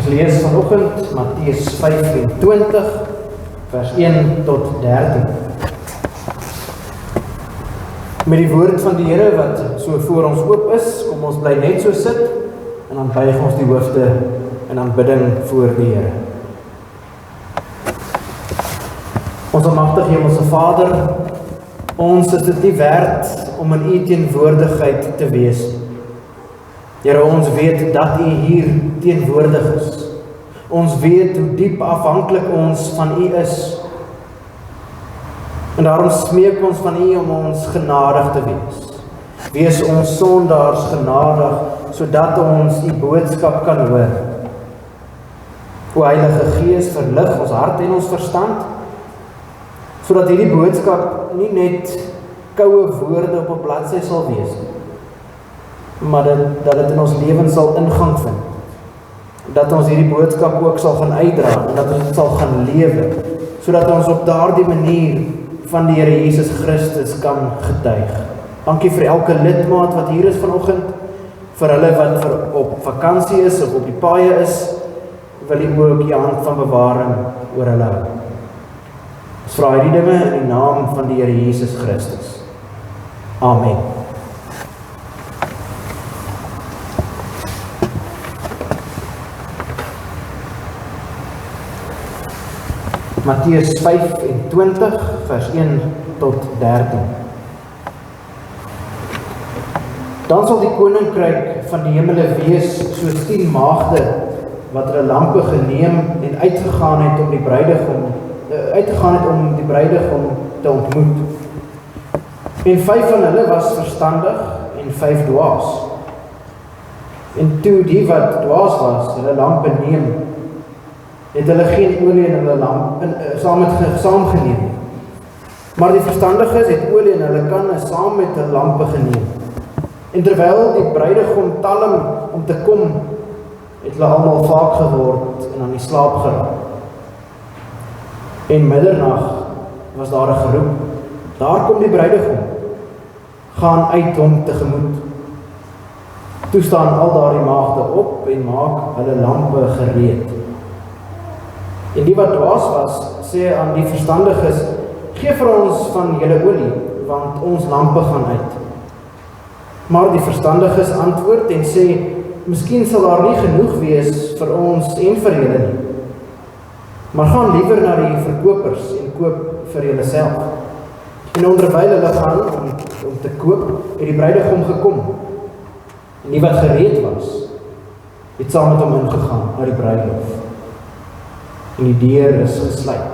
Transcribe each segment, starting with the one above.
lees vanoggend Matteus 25, vers 1 tot 13. Met die woord van die Here wat so voor ons oop is, kom ons bly net so sit, en dan buig ons die hoofde in aanbidding voor die Here. Ons almagtige Hemelse Vader, ons is dit nie werd om in U teenwoordigheid te wees. Here, ons weet dat U hier teenwoordig is. Ons weet hoe diep afhanklik ons van U is. En daarom smeek ons van U om ons genadig te wees. Wees ons sondaars genadig, sodat ons U boodskap kan hoor. O Heilige Gees, verlig ons hart en ons verstand, sodat hierdie boodskap nie net koue woorde op 'n bladsy sal wees, maar dat dit in ons lewens sal ingang vind. Dat ons hierdie boodskap ook sal gaan uitdra, en dat ons dit sal gaan lewe, sodat ons op daardie manier van die Here Jesus Christus kan getuig. Dankie vir elke lidmaat wat hier is vanoggend, vir hulle wat op vakansie is of op die paaie is, wil U ook U hand van bewaring oor hulle hou. Ons vra hierdie dinge in die naam van die Here Jesus Christus. Amen. Matteus 25, vers 1 tot 13. Dan sal die koninkryk van die hemele wees soos 10 maagde wat hulle lampe geneem en uitgegaan het om die bruidegom te ontmoet. En 5 van hulle was verstandig en 5 dwaas. En toe die wat dwaas was, hulle lampe neem, het hulle geen olie in hulle lamp saamgeneem. Maar die verstandiges het olie in hulle kanne saam met hulle lampe geneem. En terwyl die bruidegom talm om te kom, het hulle almal vaak geword en aan die slaap geraak. En middernag was daar 'n geroep: daar kom die bruidegom, gaan uit hom tegemoet. Toe staan al daardie maagde op en maak hulle lampe gereed. En die wat dwaas was, sê aan die verstandiges: gee vir ons van julle olie, want ons lampe gaan uit. Maar die verstandiges antwoord en sê: miskien sal daar nie genoeg wees vir ons en vir julle nie. Maar gaan liewer na die verkopers en koop vir julleself. En onderwyl hulle gaan om te koop, het die bruidegom gekom. En die wat gereed was, het saam met hom ingegaan na die bruilof. En die deur is gesluit.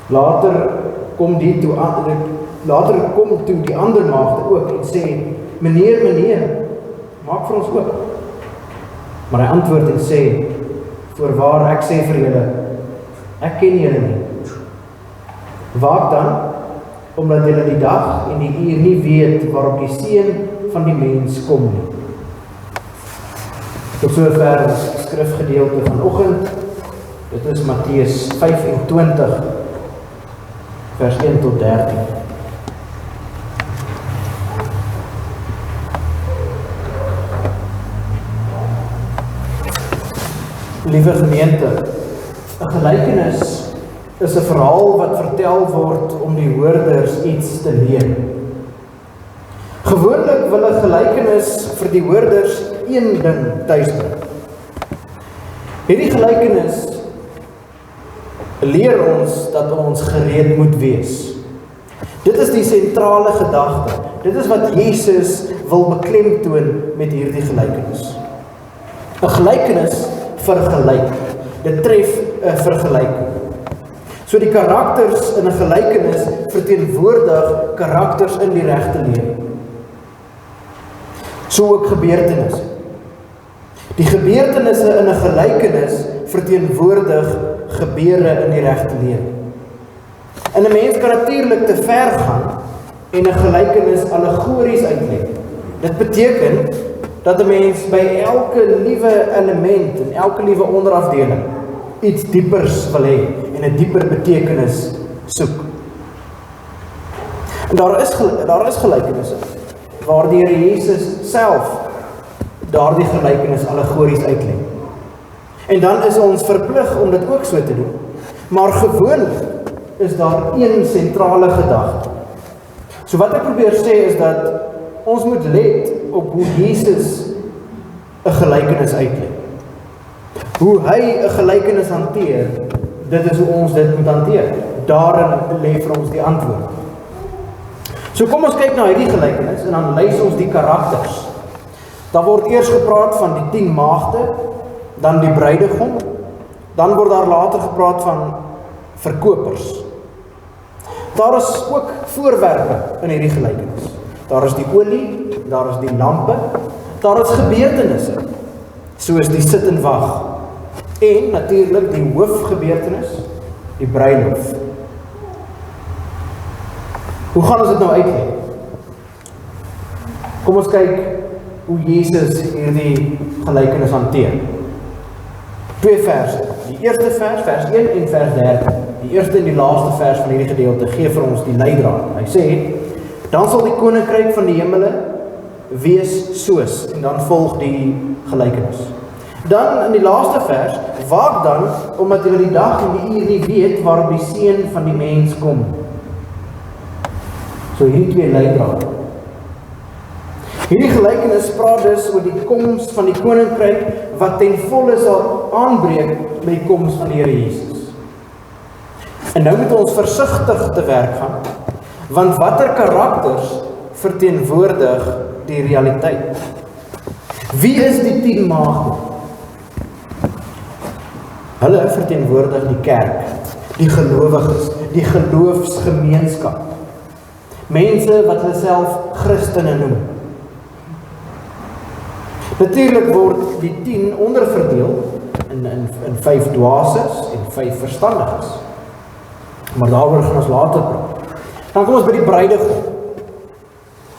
Later kom toe die ander maagde ook en sê: meneer, maak vir ons oop. Maar hy antwoord en sê: voorwaar, ek sê vir julle, ek ken julle nie. Waak dan, omdat julle die dag en die uur nie weet waarop die Seun van die mens kom nie. Tot sover die skrifgedeelte vanoggend. Dit is Matteus 25, vers 1 tot 13. Liewe gemeente, 'n gelykenis is 'n verhaal wat vertel word om die hoorders iets te leer. Gewoonlik wil 'n gelykenis vir die hoorders een ding tuisbring. Hierdie gelykenis leer ons dat ons gereed moet wees. Dit is die sentrale gedagte. Dit is wat Jesus wil beklemtoon met hierdie gelykenis. 'n Gelykenis vergelyk. Dit tref 'n vergelyking. So die karakters in 'n gelykenis verteenwoordig karakters in die regte lewe. So ook gebeurtenisse. Die gebeurtenisse in 'n gelykenis verteenwoordig gebeure in die regte lewe. En 'n mens kan natuurlik te ver gaan en 'n gelykenis allegories uitleg. Dit beteken dat 'n mens by elke liewe element en elke liewe onderafdeling iets diepers wil hê en 'n dieper betekenis soek. En daar is gelykenisse waar die Here Jesus self daardie gelykenis allegories uitleg. En dan is ons verplig om dit ook so te doen. Maar gewoonlik is daar een sentrale gedagte. So wat ek probeer sê is dat ons moet let op hoe Jesus 'n gelykenis uitlei. Hoe hy 'n gelykenis hanteer, dit is hoe ons dit moet hanteer. Daarin lê vir ons die antwoord. So kom ons kyk na hierdie gelykenis en dan lys ons die karakters. Daar word eers gepraat van die 10 maagde, dan die bruidegom, dan word daar later gepraat van verkopers. Daar is ook voorwerpe in hierdie gelykenis. Daar is die olie, daar is die lampe, daar is gebeurtenisse, soos die sit en wag. En natuurlik die hoofgebeurtenis, die bruilof. Hoe gaan ons dit nou uitlei? Kom ons kyk hoe Jesus hierdie gelykenis hanteer. 2 verse. Die eerste vers, vers 1 en vers 13. Die eerste en die laaste vers van hierdie gedeelte gee vir ons die leidraad. Hy sê, dan sal die koninkryk van die hemele wees soos, en dan volg die gelykenis. Dan in die laaste vers, waak dan, omdat julle die dag en die uur nie weet waarop die seun van die mens kom. So hierdie 2 leidraad. Hierdie gelykenis praat dus oor die koms van die koninkryk wat ten volle sal aanbreek by die koms van die Here Jesus. En nou moet ons versigtig te werk gaan, want watter karakters verteenwoordig die realiteit? Wie is die 10 maagde? Hulle verteenwoordig die kerk, die gelowiges, die geloofsgemeenskap. Mense wat hulle self Christene noem. Natuurlik word die 10 onderverdeel in 5 dwaases en 5 verstandiges. Maar daaroor gaan ons later praat. Dan kom ons by die bruidegom.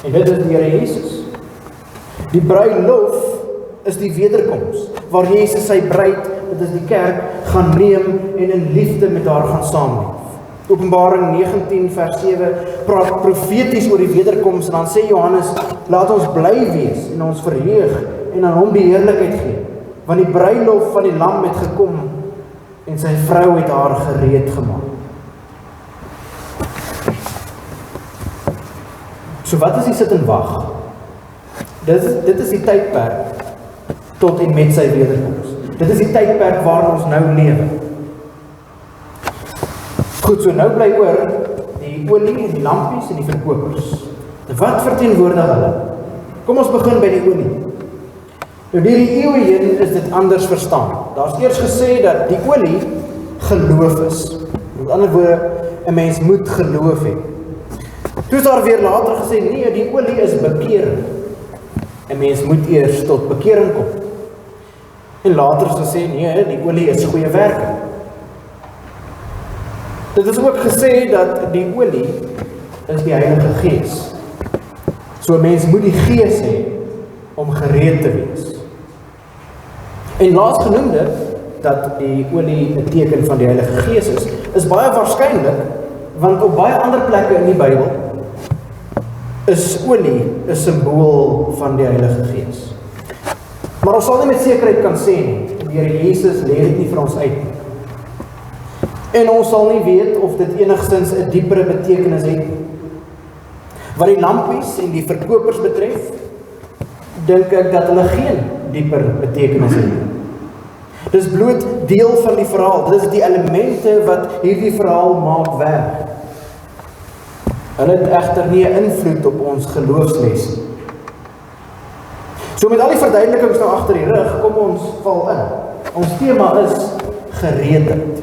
En dit is die Here Jesus. Die bruilof is die wederkoms, waar Jesus sy bruid, dit is die kerk, gaan neem en in liefde met haar gaan saamleef. Openbaring 19 vers 7 praat profeties oor die wederkoms en dan sê Johannes, laat ons bly wees en ons verheug en aan hom die heerlikheid gee, want die bruilof van die lam het gekom en sy vrou het haar gereed gemaak. So wat is die sit en wag? Dit is die tydperk tot en met sy wederkoms. Dit is die tydperk waar ons nou lewe. Goed, so nou bly oor die olie en die lampies en die verkopers. Wat verteenwoordig hulle? Kom ons begin by die olie. Nou deur die eeue heen is dit anders verstaan. Daar's eers gesê dat die olie geloof is. Met ander woorde, 'n mens moet geloof hê. Toe is daar weer later gesê, nee, die olie is bekering. 'n Mens moet eers tot bekering kom. En later is gesê, nee, die olie is goeie werke. Dit is ook gesê dat die olie is die Heilige Gees. So 'n mens moet die Gees hê om gereed te wees. En laasgenoemde, dat die olie 'n teken van die Heilige Gees is baie waarskynlik, want op baie ander plekke in die Bybel is olie 'n simbool van die Heilige Gees. Maar ons sal nie met sekerheid kan sê nie, die Here Jesus lê dit nie vir ons uit nie. En ons sal nie weet of dit enigstens 'n diepere betekenis het nie. Wat die lampies en die verkopers betref, dink ek dat hulle geen dieper betekenis het nie. Dis bloot deel van die verhaal, dit is die elemente wat hierdie verhaal maak werk. Hulle het egter nie 'n invloed op ons geloofsles nie. So met al die verduidelikings nou agter die rug, kom ons val in. Ons tema is gereedheid.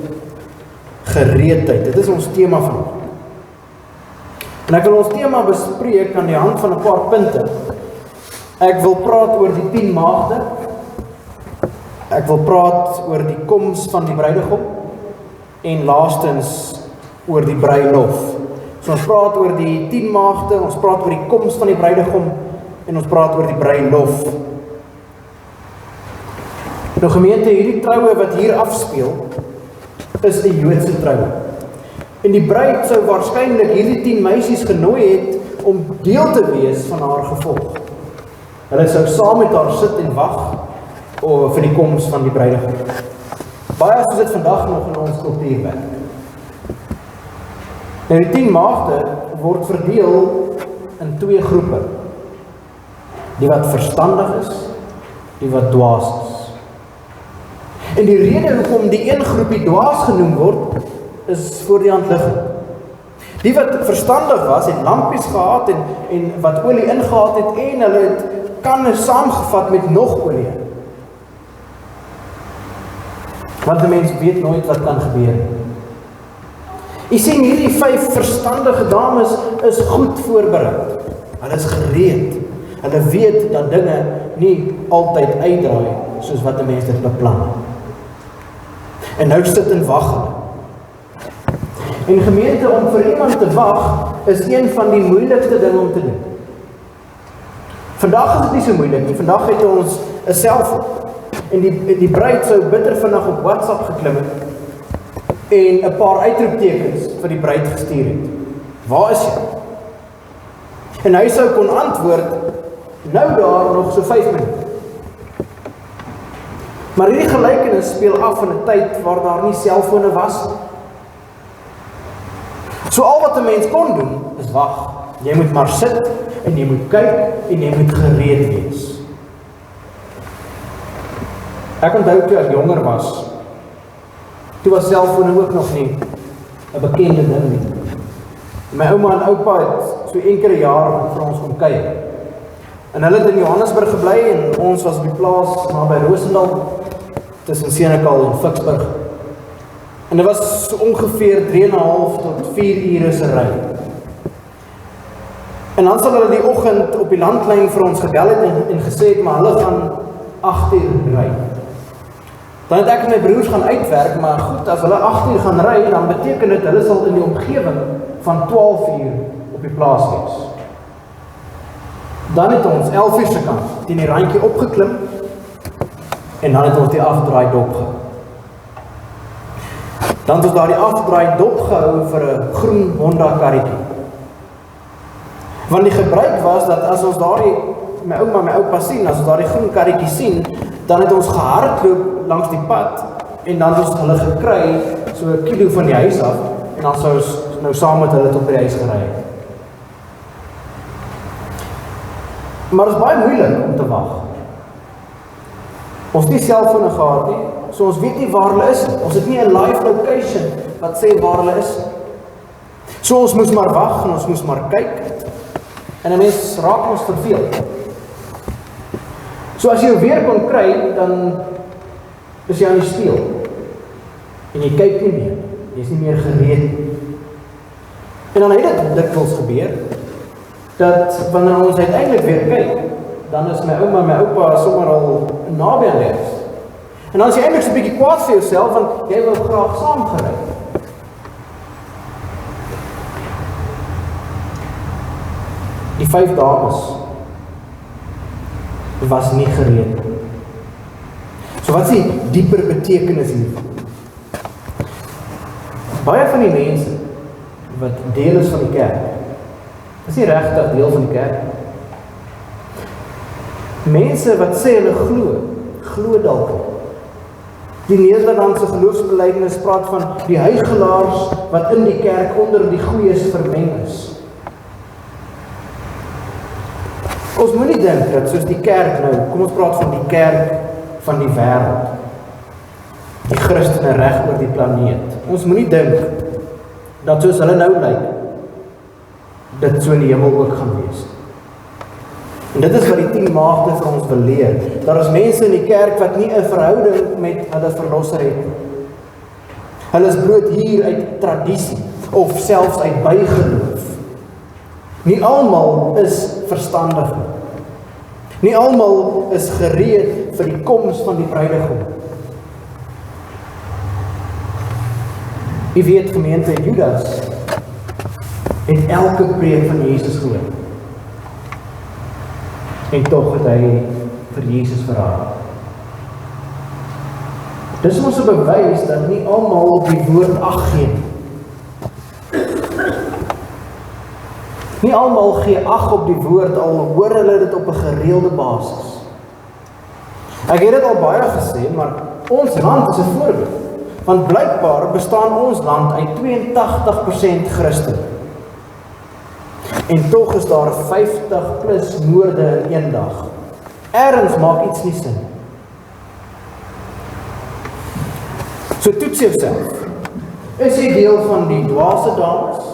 Gereedheid, dit is ons tema vandag. En ek wil ons tema bespreek aan die hand van 'n paar punte. Ek wil praat oor die 10 maagde. Ek wil praat oor die koms van die bruidegom. En laastens oor die bruilof. So ons praat oor die 10 maagde, ons praat oor die koms van die bruidegom en ons praat oor die bruilof. Nou gemeente, hierdie troue wat hier afspeel, is 'n Joodse troue. En die bruid sou waarskynlik hierdie 10 meisies genooi het om deel te wees van haar gevolg. Hulle sou saam met haar sit en wag vir die koms van die bruidegom. Baie soos dit vandag nog in ons kultuur werk. Nou die 10 maagde word verdeel in 2 groepe. Die wat verstandig is, die wat dwaas is. En die rede hoekom die een groepie dwaas genoem word, is voor die hand liggend. Die wat verstandig was, het lampies gehad en wat olie ingehaal het en hulle het kanne saamgevat met nog olie. Want die mens weet nooit wat kan gebeur. Jy sien hierdie 5 verstandige dames is goed voorbereid. Hulle is gereed. Hulle weet dat dinge nie altyd uitdraai soos wat die mens dit beplan. En nou sit en wag hulle. En gemeente, om vir iemand te wag, is een van die moeilikste dinge om te doen. Vandag is dit nie so moeilik nie. Vandag het ons 'n selfoon. En die bruid sou bitter vinnig op WhatsApp geklim het en 'n paar uitroeptekens vir die bruid gestuur het. Waar is jy? En hy sou kon antwoord, nou daar nog so 5 minute. Maar hierdie gelykenis speel af in 'n tyd waar daar nie selfone was nie. So al wat 'n mens kon doen, is wag. Jy moet maar sit, en jy moet kyk, en jy moet gereed wees. Ek onthou toe ek jonger was, toe was selfone ook nog nie 'n bekende ding nie. My ouma en oupa het so 1 keer 'n jaar vir ons kom kuier. En hulle het in Johannesburg gebly, en ons was op die plaas naby Rosendal, tussen Senekal en Ficksburg. En dit was so ongeveer 3,5 tot 4 ure se ry. En dan sal hulle die oggend op die landlyn vir ons gebel het en gesê het, maar hulle gaan 8 uur ry. Dan het ek en my broers gaan uitwerk, maar goed, as hulle 8 uur gaan ry, dan beteken dit hulle sal in die omgewing van 12 uur op die plaas wees. Dan het ons 11 uur se kant teen die randjie opgeklim, en dan het ons die afdraai dop gehou. Dan het ons daar die afdraai dop gehou vir 'n groen Honda karretjie. Want die gebruik was dat as ons daardie, my ouma, my oupa sien, as ons daardie groen karretjie sien, dan het ons gehardloop langs die pad, en dan het ons hulle gekry, so 1 kilo van die huis af, en dan sou ons nou saam met hulle tot by die huis gery het. Maar dit is baie moeilik om te wag. Ons het nie selfone gehad nie, so ons weet nie waar hulle is. Ons het nie 'n live location wat sê waar hulle is. So ons moes maar wag en ons moes maar kyk. En 'n mens raak ons verveel. So as jy weer kon kry, dan is jy aan die speel. En jy kyk nie meer. Jy is nie meer gereed nie. En dan het dit dikwels gebeur, dat wanneer ons uiteindelik weer kyk, dan is my ouma en my oupa sommer al naby aan huis. En dan is jy eintlik so 'n bietjie kwaad vir jouself, want jy wil graag saam gery. Die 5 dames was nie gereed. So wat is die dieper betekenis hiervan? Baie van die mense wat deel is van die kerk, is nie regtig deel van die kerk. Mense wat sê hulle glo dalk. Die Nederlandse geloofsbelijdenis praat van die huigelaars wat in die kerk onder die goeies vermeng is. Ons moet nie dink dat soos die kerk nou, kom ons praat van die kerk van die wêreld, die Christene reg oor die planeet. Ons moet nie dink dat soos hulle nou lyk, dit so in die hemel ook gaan wees. En dit is wat die 10 maagde vir ons wil leer. Daar is mense in die kerk wat nie 'n verhouding met hulle verlosser het. Hulle is bloot hier uit tradisie, of selfs uit bygeloof. Nie almal is verstandig nie. Nie almal is gereed vir die koms van die bruidegom. U weet gemeente, Judas het elke preek van Jesus gehoor. En tog het hy vir Jesus verraai. Dis ons 'n bewys dat nie almal op die woord ag gee nie. Nie almal gee ag op die woord, al hoor hulle dit op 'n gereelde basis. Ek het dit al baie gesê, maar ons land is 'n voorbeeld. Want blykbaar bestaan ons land uit 82% Christen. En tog is daar 50 plus moorde in een dag. Ergens maak iets nie sin. So toets jouself. Is jy deel van die dwaase dames?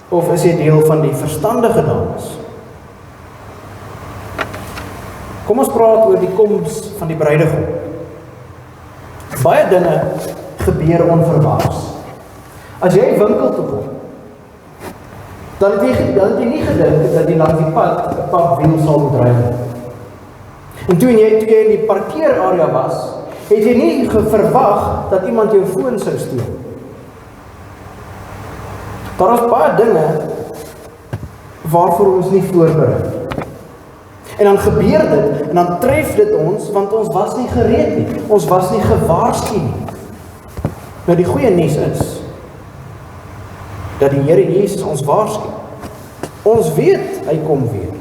Of is jy deel van die verstandige dames? Kom ons praat oor die koms van die bruidegom. Baie dinge gebeur onverwags. As jy winkel toe kom, dan het jy nie gedink dat jy langs die pad 'n papwiel sal moet ry nie. En toe jy in die parkeerarea was, het jy nie verwag dat iemand jou foon sou steel. Daar is baie dinge waarvoor ons nie voorberei. En dan gebeur dit, en dan tref dit ons, want ons was nie gereed nie. Ons was nie gewaarsku nie. Nou die goeie nuus is, dat die Here Jesus ons waarsku. Ons weet, hy kom weer.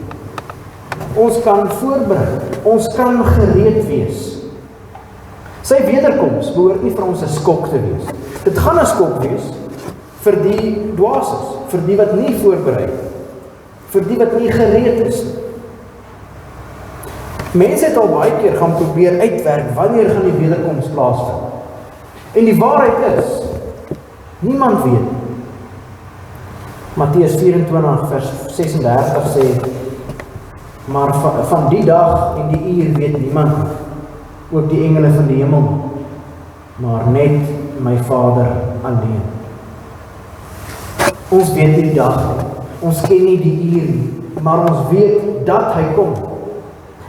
Ons kan voorberei, ons kan gereed wees. Sy wederkoms behoort nie vir ons 'n skok te wees. Dit gaan 'n skok wees vir die dwaases, vir die wat nie voorberei, vir die wat nie gereed is. Mense het al baie keer gaan probeer uitwerk wanneer gaan die wederkoms plaasvind. En die waarheid is, niemand weet. Matteus 24 vers 36 sê, maar van die dag en die uur weet niemand, ook die engele van die hemel, maar net my Vader alleen. Ons weet nie die dag nie, ons ken nie die uur nie, maar ons weet dat hy kom.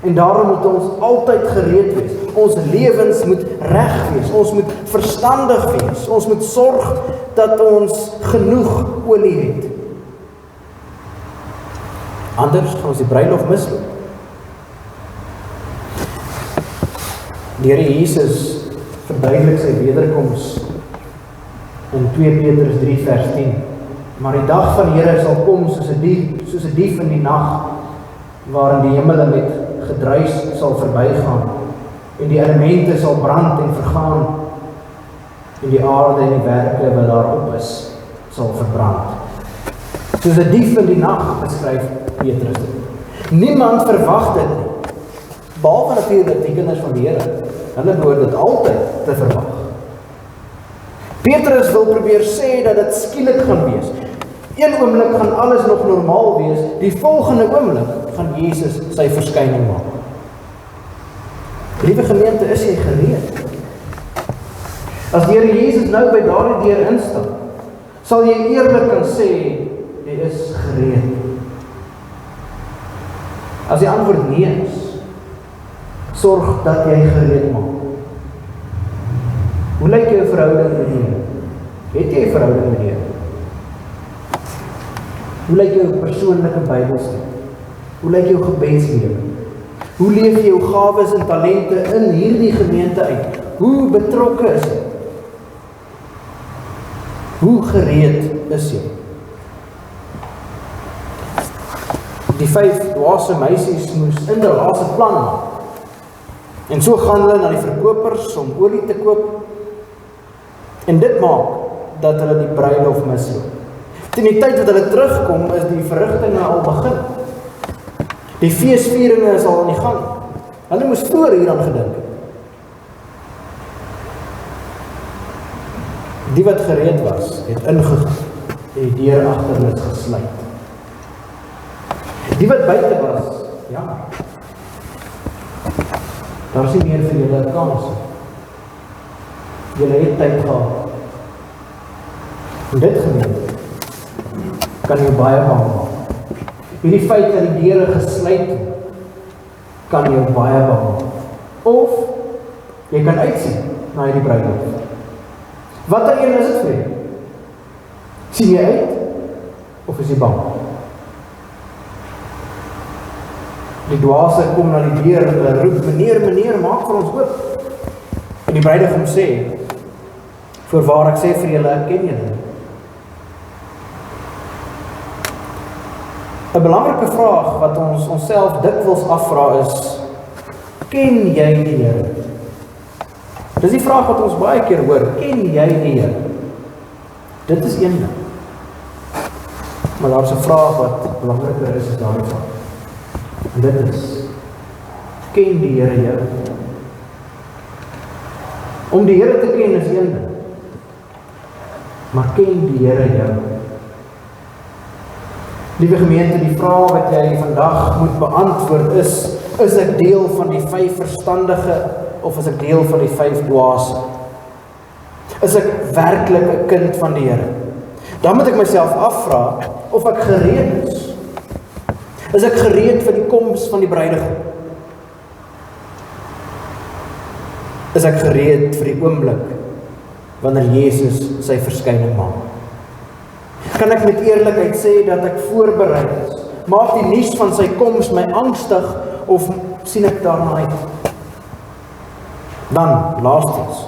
En daarom moet ons altyd gereed wees. Ons lewens moet reg wees, ons moet verstandig wees, ons moet sorg dat ons genoeg olie het. Anders gaan ons die bruiloft misloop. Die Here Jesus verduidelik sy wederkoms in 2 Petrus 3 vers 10. Maar die dag van die Here sal kom soos 'n dief in die nag, waarin die hemele met gedruis sal verbygaan, en die elemente sal brand en vergaan, en die aarde en die werke wat daarop is, sal verbrand. Soos 'n dief in die nag, beskryf Petrus dit. Niemand verwag dit nie, behalwe natuurlik die kinders van die Here. Hulle behoort dit altyd te verwag. Petrus wil probeer sê dat dit skielik gaan wees. Een oomblik gaan alles nog normaal wees, die volgende oomblik gaan Jesus sy verskyning maak. Liewe gemeente, is jy gereed? As die Here Jesus nou by daardie deur instap, sal jy eerlik kan sê, jy is gereed. As die antwoord nee is, sorg dat jy gereed maak. Hoe lyk jou verhouding met die Here? Het jy 'n verhouding met die Here? Hoe lyk jou persoonlike Bybelstudie? Hoe lyk jou gebedslewe? Hoe leef jy jou gawes en talente in hierdie gemeente uit? Hoe betrokke is jy? Hoe gereed is jy? Die 5 dwaase meisies moes inderdaad 'n plan maak. En so gaan hulle na die verkopers om olie te koop. En dit maak dat hulle die bruiloft misloop. Teen die tyd dat hulle terugkom, is die verrigtinge al begin. Die feesvieringe is al aan die gang. Hulle moes voor hieraan gedink het. Die wat gereed was, het ingegaan en die deur agter hulle gesluit. Die wat buite was, ja, daar is nie meer vir julle 'n kans. Julle het tyd gehad. En dit gemeente kan jou baie bang maak. Hierdie feit dat die deure gesluit kan jou baie bang maak. Of jy kan uitsien na hierdie bruiloft. Watter een is dit vir jou? Sien jy uit of is jy bang? Die dwaase kom na die deur en hulle roep, meneer, maak vir ons oop. En die bruidegom sê, voorwaar ek sê vir julle, ek ken julle. 'n belangrike vraag wat ons onsself dikwels afvra is, ken jy die Here? Dis die vraag wat ons baie keer hoor, ken jy die Here? Dit is een ding. Maar daar is 'n vraag wat belangriker is as daardie vraag. En dit is, ken die Here jou? Om die Here te ken is een ding. Maar ken die Here jou? Liewe gemeente, die vraag wat jy vandag moet beantwoord is ek deel van die 5 verstandige of is ek deel van die 5 dwaase? Is ek werklik 'n kind van die Here? Dan moet ek myself afvra of ek gereed is. Is ek gereed vir die koms van die bruidegom? Is ek gereed vir die oomblik wanneer Jesus sy verskyning maak? Kan ek met eerlikheid sê dat ek voorberei is? Maak die nuus van sy koms my angstig of sien ek daarna uit? Dan, laastens,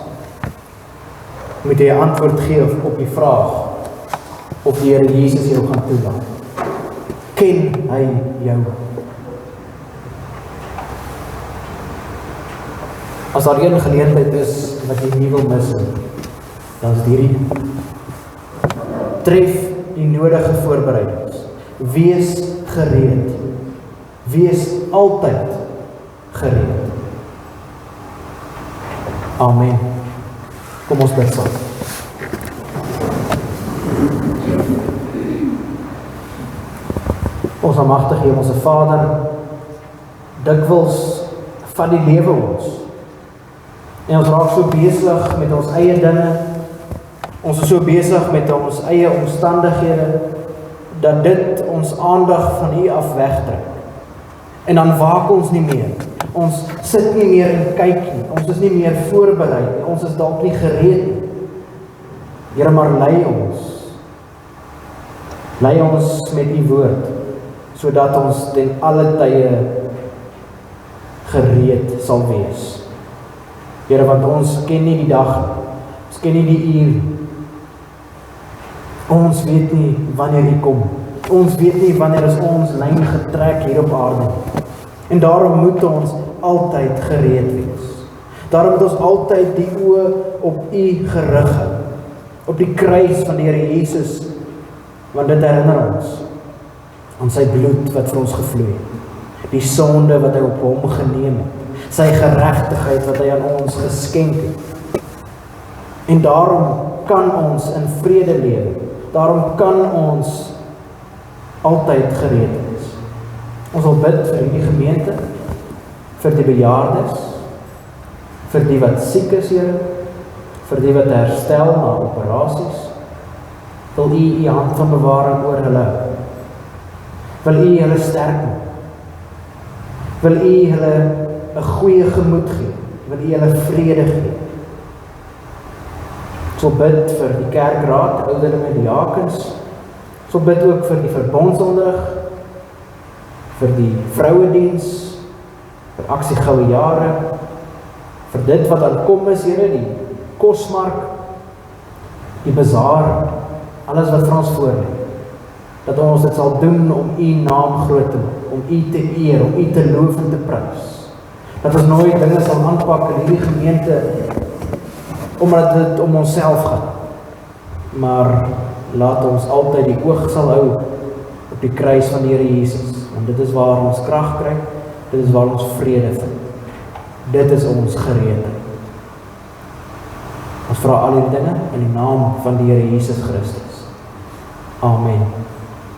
moet jy 'n antwoord gee op die vraag of die Here Jesus jou gaan toelaat. Ken hy jou? As daar een geleentheid is wat jy nie wil mis nie, dan is hierdie. Tref die nodige voorbereidings. Wees gereed. Wees altyd gereed. Amen. Kom ons bid saam. Ons almagtige Hemelse Vader, dikwels van die lewe ons. En ons raak so besig met ons eie dinge. Ons is so besig met ons eie omstandighede, dat dit ons aandag van U af wegtrek. En dan waak ons nie meer. Ons sit nie meer en kyk nie. Ons is nie meer voorberei nie. Ons is dalk nie gereed nie. Here, maar lei ons. Lei ons met U woord, sodat ons ten alle tye gereed sal wees. Here, want ons ken nie die dag nie. Ons ken nie die uur nie. Ons weet nie wanneer U kom. Ons weet nie wanneer is ons lyn getrek hier op aarde. En daarom moet ons altyd gereed wees. Daarom moet ons altyd die oë op U gerig hou. Op die kruis van die Here Jesus. Want dit herinner ons aan sy bloed wat vir ons gevloei het. Die sonde wat hy op hom geneem het. Sy geregtigheid wat hy aan ons geskenk het. En daarom kan ons in vrede lewe. Daarom kan ons altyd gereed wees. Ons wil bid vir die gemeente, vir die bejaardes, vir die wat siek is, Here, vir die wat herstel na operasies. Wil U hand van bewaring oor hulle. Wil U hulle sterk maak. Wil U hulle 'n goeie gemoed gee. Wil U hulle vrede gee. Ek sal bid vir die kerkraad, ouderlinge, diakens. Ek sal bid ook vir die verbondsonderrig, vir die vrouediens, vir aksie goue jare, vir dit wat aankom is, Here, die kosmark, die bazaar, alles wat vir ons voorlê. Dat ons dit sal doen om U naam groot te maak, om U te eer, om U te loof en te prys. Dat ons nooit dinge sal aanpak in hierdie gemeente, omdat dit om onsself gaan. Maar laat ons altyd die oog sal hou op die kruis van die Here Jesus. Want dit is waar ons krag kry, dit is waar ons vrede vind. Dit is ons gereedheid. Ons vra al hierdie dinge in die naam van die Here Jesus Christus. Amen.